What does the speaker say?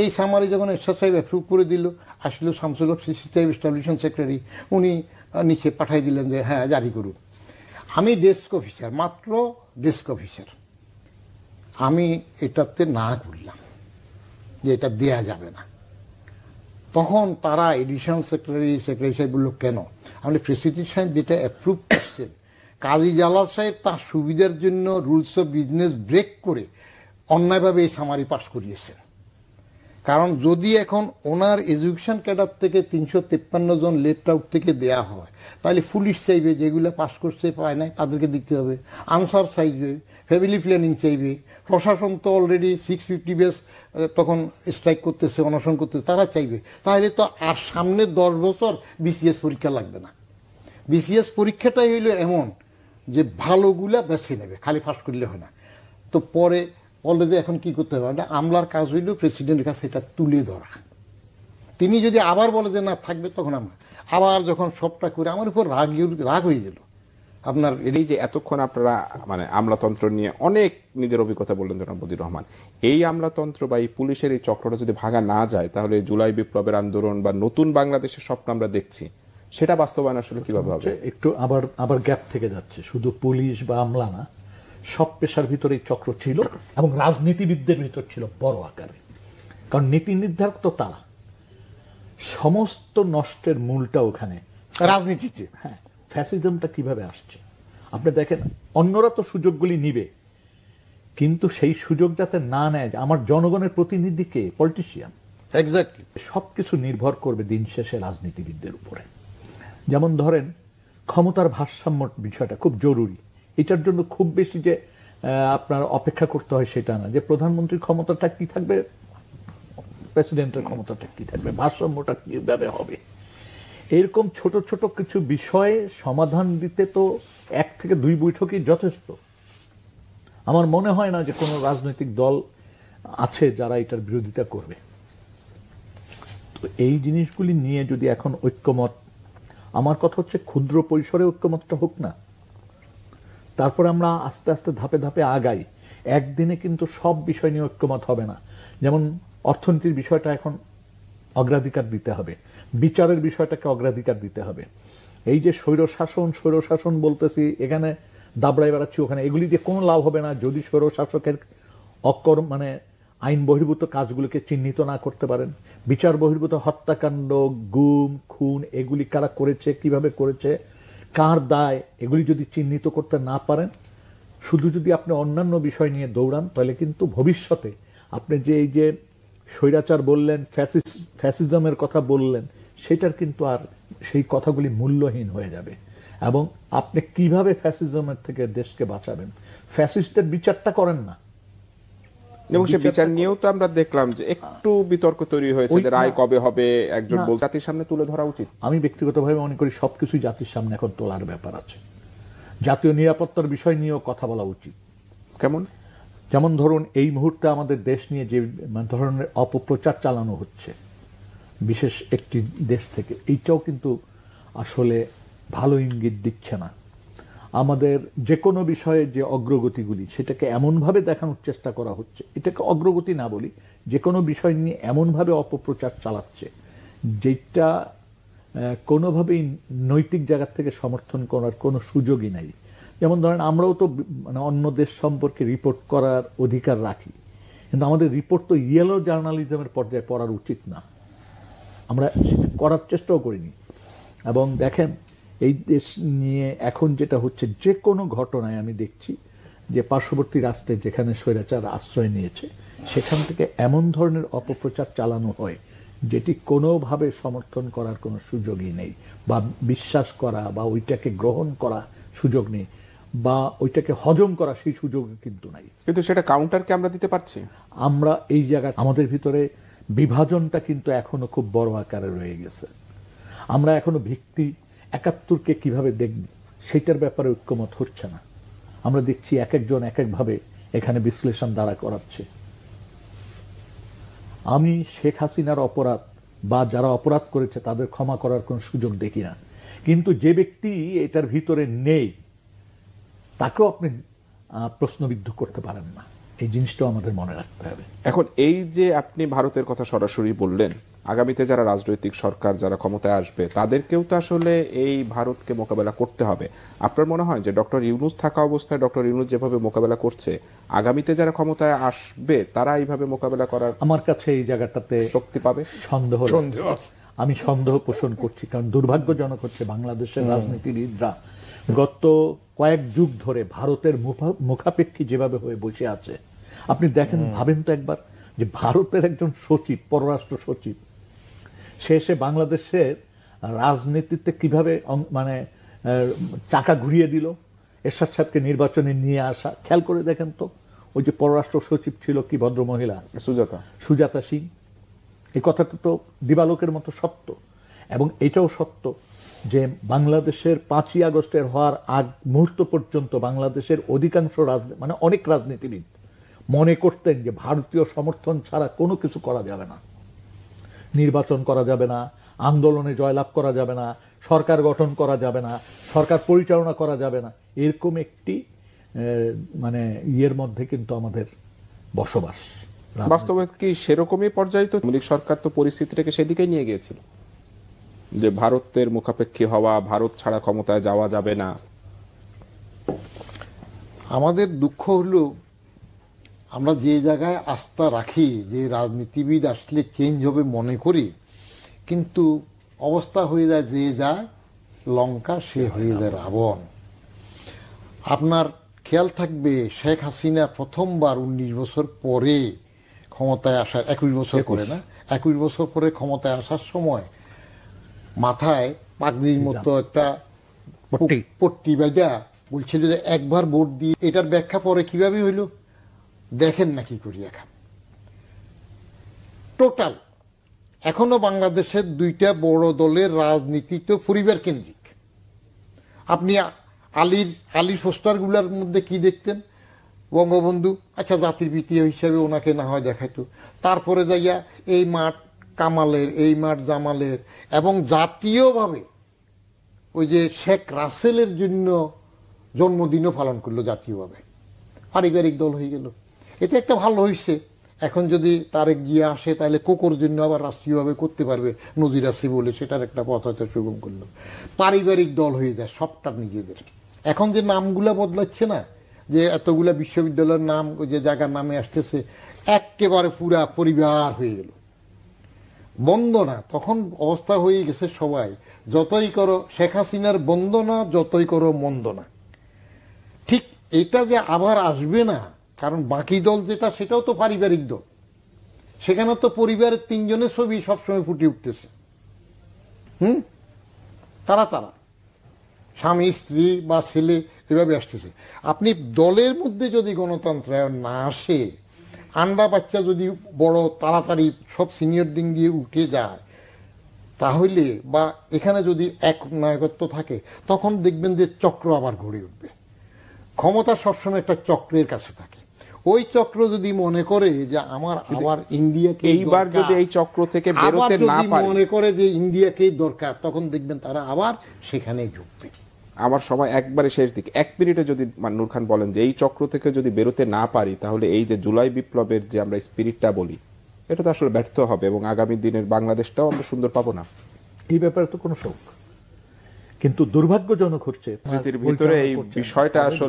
এই সামারি যখন এরশাদ সাহেব অ্যাপ্রুভ করে দিল, আসলে শামসুল হক সিসি সাহেব এস্টাবলিশন সেক্রেটারি, উনি নিচে পাঠাই দিলেন যে হ্যাঁ জারি করুন। আমি ডেস্ক অফিসার, মাত্র ডেস্ক অফিসার, আমি এটাতে না করলাম যে এটা দেয়া যাবে না। তখন তারা এডিশনাল সেক্রেটারি সাহেব বললো কেন? আমি প্রেসিডেন্ট সাহেব যেটা অ্যাপ্রুভ করছেন, কাজী জালাল সাহেব তার সুবিধার জন্য রুলস অফ বিজনেস ব্রেক করে অন্যায়ভাবে এই সামারি পাস করিয়েছেন। কারণ যদি এখন ওনার এডুকেশন ক্যাডার থেকে 353 জন লেফট আউট থেকে দেয়া হয়, তাহলে পুলিশ চাইবে যেগুলো পাস করছে পায় নাই তাদেরকে দিতে হবে, আনসার চাইবে, ফ্যামিলি প্ল্যানিং চাইবে, প্রশাসন তো অলরেডি 650 বেস তখন স্ট্রাইক করতেছে, অনশন করতেছে, তারা চাইবে। তাহলে তো আর সামনে 10 বছর বিসিএস পরীক্ষা লাগবে না। বিসিএস পরীক্ষাটাই হইল এমন যে ভালোগুলা বেছে নেবে, খালি পাস করলে হয় না। তো পরে অলরেডি এখন কি করতে হবে, আমলার কাজ হইল প্রেসিডেন্টের কাছে এটা তুলে ধরা। তিনি যদি আবার বলে যে না থাকবে, তখন আমরা আবার যখন সবটা করে আমার উপর রাগ হয়ে গেল। আপনার এই যে এতক্ষণ আপনারা মানে আমলাতন্ত্র নিয়ে অনেক নিজের অভিজ্ঞতা বললেন জনাব বদিউর রহমান, এই আমলাতন্ত্র বা এই পুলিশের এই চক্রটা যদি ভাঙা না যায়, তাহলে জুলাই বিপ্লবের আন্দোলন বা নতুন বাংলাদেশের স্বপ্ন আমরা দেখছি, সেটা বাস্তবায়ন আসলে কিভাবে হবে? একটু আবার গ্যাপ থেকে যাচ্ছে। শুধু পুলিশ বা আমলা না, সব পেশার ভিতরে এই চক্র ছিল এবং রাজনীতিবিদদের ভিতর ছিল বড় আকারে। কারণ নীতি নির্ধারক তো তারা, সমস্ত নষ্টের মূলটা ওখানে রাজনীতিতে। হ্যাঁ, ফ্যাসিজমটা কিভাবে আসছে আপনি দেখেন। অন্যরা তো সুযোগগুলি নিবে, কিন্তু সেই সুযোগ যাতে না নেয়, আমার জনগণের প্রতিনিধিকে, পলিটিশিয়ান, এক্স্যাক্টলি সবকিছু নির্ভর করবে দিন শেষে রাজনীতিবিদদের উপরে। যেমন ধরেন ক্ষমতার ভারসাম্য বিষয়টা খুব জরুরি। এটার জন্য খুব বেশি যে আপনার অপেক্ষা করতে হয় সেটা না, যে প্রধানমন্ত্রীর ক্ষমতাটা কি থাকবে, প্রেসিডেন্টের ক্ষমতাটা কি থাকবে, ভারসাম্যটা কিভাবে হবে, এরকম ছোট ছোট কিছু বিষয়ে সমাধান দিতে তো 1 থেকে 2 বৈঠকই যথেষ্ট। আমার মনে হয় না যে কোনো রাজনৈতিক দল আছে যারা এটার বিরোধিতা করবে। তো এই জিনিসগুলি নিয়ে যদি এখন ঐক্যমত, আমার কথা হচ্ছে ক্ষুদ্র পরিসরে ঐক্যমতটা হোক না, তারপর আমরা আস্তে আস্তে ধাপে ধাপে আগাই। একদিনে কিন্তু সব বিষয় নিয়ে ঐক্যমত হবে না। যেমন অর্থনীতির বিষয়টা এখন অগ্রাধিকার দিতে হবে, বিচারের বিষয়টাকে অগ্রাধিকার দিতে হবে। এই যে স্বৈরশাসন বলতেছি, এখানে দাবড়াই বেড়াচ্ছি ওখানে, এগুলি দিয়ে কোনো লাভ হবে না যদি স্বৈরশাসকের মানে আইন বহির্ভূত কাজগুলোকে চিহ্নিত না করতে পারেন। বিচার বহির্ভূত হত্যাকাণ্ড, গুম, খুন, এগুলি কারা করেছে, কিভাবে করেছে, কার দায়, এগুলি যদি চিহ্নিত করতে না পারেন, শুধু যদি আপনি অন্যান্য বিষয় নিয়ে দৌড়ান, তাহলে কিন্তু ভবিষ্যতে আপনি যে এই যে স্বৈরাচার বললেন, ফ্যাসিজমের কথা বললেন, সেটার কিন্তু আর সেই কথাগুলি মূল্যহীন হয়ে যাবে। এবং আপনি কিভাবে ফ্যাসিজমের থেকে দেশকে বাঁচাবেন, ফ্যাসিস্টের বিচারটা করেন না। এবং সে বিচার নিয়েও তো আমরা দেখলাম যে একটু বিতর্ক তৈরি হয়েছে, যে রায় কবে হবে একজন জাতির সামনে তুলে ধরা উচিত। আমি ব্যক্তিগতভাবে মনে করি সবকিছুই জাতির সামনে এখন তোলার ব্যাপার আছে। জাতীয় নিরাপত্তার বিষয় নিয়েও কথা বলা উচিত। কেমন? যেমন ধরুন এই মুহূর্তে আমাদের দেশ নিয়ে যে ধরনের অপপ্রচার চালানো হচ্ছে বিশেষ একটি দেশ থেকে, এইটাও কিন্তু আসলে ভালো ইঙ্গিত দিচ্ছে না। আমাদের যে কোনো বিষয়ে যে অগ্রগতিগুলি, সেটাকে এমনভাবে দেখানোর চেষ্টা করা হচ্ছে, এটাকে অগ্রগতি না বলি, যে কোনো বিষয় নিয়ে এমনভাবে অপপ্রচার চালাচ্ছে যেটা কোনোভাবেই নৈতিক জায়গা থেকে সমর্থন করার কোনো সুযোগই নাই। যেমন ধরেন আমরাও তো মানে অন্য দেশ সম্পর্কে রিপোর্ট করার অধিকার রাখি, কিন্তু আমাদের রিপোর্ট তো ইয়েলো জার্নালিজমের পর্যায়ে পড়ার উচিত না। আমরা সেটা করার চেষ্টাও করিনি। এবং দেখেন এই দেশ নিয়ে এখন যেটা হচ্ছে, যে কোনো ঘটনায় আমি দেখছি যে পার্শ্ববর্তী রাষ্ট্রে যেখানে স্বৈরাচার আশ্রয় নিয়েছে, সেখান থেকে এমন ধরনের অপপ্রচার চালানো হয় যেটি কোনোভাবে সমর্থন করার কোনো সুযোগই নেই, বা বিশ্বাস করা বা ওইটাকে গ্রহণ করা সুযোগ নেই, বা ওইটাকে হজম করা সেই সুযোগ কিন্তু নাই। কিন্তু সেটা কাউন্টারকে আমরা দিতে পারছি। আমরা এই জায়গায় আমাদের ভিতরে বিভাজনটা কিন্তু এখনো খুব বড় আকারে রয়ে গেছে। আমরা এখনো ভিত্তি ৭১কে কিভাবে দেখব সেটার ব্যাপারে ঐক্যমত হচ্ছে না। আমরা দেখছি এক একজন এক একভাবে এখানে বিশ্লেষণ দ্বারা করাচ্ছে। আমি শেখ হাসিনার অপরাধ বা যারা অপরাধ করেছে তাদের ক্ষমা করার কোনো সুযোগ দেখি না, কিন্তু যে ব্যক্তি এটার ভিতরে নেই তাকেও আপনি প্রশ্নবিদ্ধ করতে পারেন না। এই জিনিসটাও আমাদের মনে রাখতে হবে। এখন এই যে আপনি ভারতের কথা সরাসরি বললেন, আগামীতে যারা রাজনৈতিক সরকার যারা ক্ষমতায় আসবে তাদেরকেও তো আসলে এই ভারতকে মোকাবেলা করতে হবে। আপনার মনে হয় যে ডক্টর ইউনূস থাকা অবস্থায় ডক্টর ইউনূস যেভাবে মোকাবেলা করছে, আগামীতে যারা ক্ষমতায় আসবে তারা এইভাবে মোকাবেলা করার আমার কাছে এই জায়গাটাতে শক্তি পাবে? সন্দেহ আমি সন্দেহ পোষণ করছি, কারণ দুর্ভাগ্যজনক হচ্ছে বাংলাদেশের রাজনীতিবিদরা গত কয়েক যুগ ধরে ভারতের মুখাপেক্ষী যেভাবে হয়ে বসে আছে। আপনি দেখেন, ভাবেন তো একবার যে ভারতের একজন সচিব, পররাষ্ট্র সচিব, সে এসে বাংলাদেশের রাজনীতিতে কিভাবে মানে চাকা ঘুরিয়ে দিল। এরশাদ সাহেবকে নির্বাচনে নিয়ে আসা, খেয়াল করে দেখেন তো, ওই যে পররাষ্ট্র সচিব ছিল কি ভদ্রমহিলা, সুজাতা সিং, এই কথাটা তো দিবালোকের মতো সত্য। এবং এটাও সত্য যে বাংলাদেশের 5ই আগস্টের হওয়ার আগ মুহূর্ত পর্যন্ত বাংলাদেশের অধিকাংশ মানে অনেক রাজনীতিবিদ মনে করতেন যে ভারতীয় সমর্থন ছাড়া কোনো কিছু করা যাবে না, নির্বাচন করা যাবে না, আন্দোলনে জয়লাভ করা যাবে না, সরকার গঠন করা যাবে না, সরকার পরিচালনা করা যাবে না, এরকম একটি মানে ইয়ের মধ্যে কিন্তু আমাদের বসবাস। বাস্তবে কি সেরকমই পর্যায়ে? তো আওয়ামী লীগ সরকার তো পরিস্থিতিটাকে সেদিকেই নিয়ে গিয়েছিল যে ভারতের মুখাপেক্ষী হওয়া, ভারত ছাড়া ক্ষমতায় যাওয়া যাবে না। আমাদের দুঃখ হলো আমরা যে জায়গায় আস্থা রাখি যে রাজনীতিবিদ আসলে চেঞ্জ হবে মনে করি, কিন্তু অবস্থা হয়ে যায় যে যায় লঙ্কা সে হয়ে যায় রাবণ। আপনার খেয়াল থাকবে শেখ হাসিনা প্রথমবার 19 বছর পরে ক্ষমতায় আসার, 21 বছর করে না, 21 বছর পরে ক্ষমতায় আসার সময় মাথায় পাগড়ির মতো একটা পট্টি বাঁধা বলছিল যে একবার ভোট দিয়ে, এটার ব্যাখ্যা পরে কিভাবে হইল দেখেন না কি করি। এখন টোটাল এখনো বাংলাদেশের 2টা বড় দলের রাজনীতি তো পরিবার কেন্দ্রিক। আপনি আলীর পোস্টারগুলোর মধ্যে কি দেখতেন? বঙ্গবন্ধু, আচ্ছা জাতির পিতা হিসাবে ওনাকে না হয় দেখাইতো, তারপরে যাইয়া এই মাঠ কামালের, এই মাঠ জামালের, এবং জাতীয়ভাবে ওই যে শেখ রাসেলের জন্য জন্মদিনও পালন করলো জাতীয়ভাবে। পারিবারিক দল হয়ে গেল। এতে একটা ভালো হয়েছে, এখন যদি তারেক জিয়া আসে তাহলে কোকোর জন্য আবার রাষ্ট্রীয়ভাবে করতে পারবে, নজির আছে বলে সেটার একটা পথ হয়তো সুগম করলো। পারিবারিক দল হয়ে যায় সবটা নিজেদের। এখন যে নামগুলা বদলাচ্ছে না, যে এতগুলা বিশ্ববিদ্যালয়ের নাম ওই যে জায়গার নামে আসতেছে, একেবারে পুরা পরিবার হয়ে গেল। বন্দনা তখন অবস্থা হয়ে গেছে সবাই যতই করো শেখ হাসিনার বন্দনা, যতই করো মন্দনা। ঠিক এটা যে আবার আসবে না, কারণ বাকি দল যেটা সেটাও তো পারিবারিক দল, সেখানে তো পরিবারের 3 জনের ছবি সবসময় ফুটে উঠতেছে। তারা স্বামী স্ত্রী বা ছেলে এভাবে আসতেছে। আপনি দলের মধ্যে যদি গণতন্ত্রায়ন না আসে, আন্ডা বাচ্চা যদি বড় তাড়াতাড়ি সব সিনিয়র ডিং দিয়ে উঠে যায়, তাহলে বা এখানে যদি এক নায়কত্ব থাকে, তখন দেখবেন যে চক্র আবার ঘুরে উঠবে। ক্ষমতা সবসময় একটা চক্রের কাছে থাকে। ওই চক্র যদি মনে করে যে আমার আবার ইন্ডিয়াকে, এইবার যদি এই চক্র থেকে বেরোতে না পারে, মনে করে যে ইন্ডিয়াকেই দরকার, তখন দেখবেন তারা আবার সেখানেই ঢুকবে। আমার সময় একবারে শেষ দিক, 1 মিনিটে যদি নূর খান বলেন যে এই চক্র থেকে যদি বেরোতে না পারি, তাহলে এই যে জুলাই বিপ্লবের যে আমরা স্পিরিটটা বলি, এটা তো আসলে ব্যর্থ হবে এবং আগামী দিনের বাংলাদেশটাও আমরা সুন্দর পাবো না। এই ব্যাপারে তো কোনো শোক, কিন্তু দুর্ভাগ্যজনক হচ্ছে স্মৃতির ভিতরে এই বিষয়টা আসলে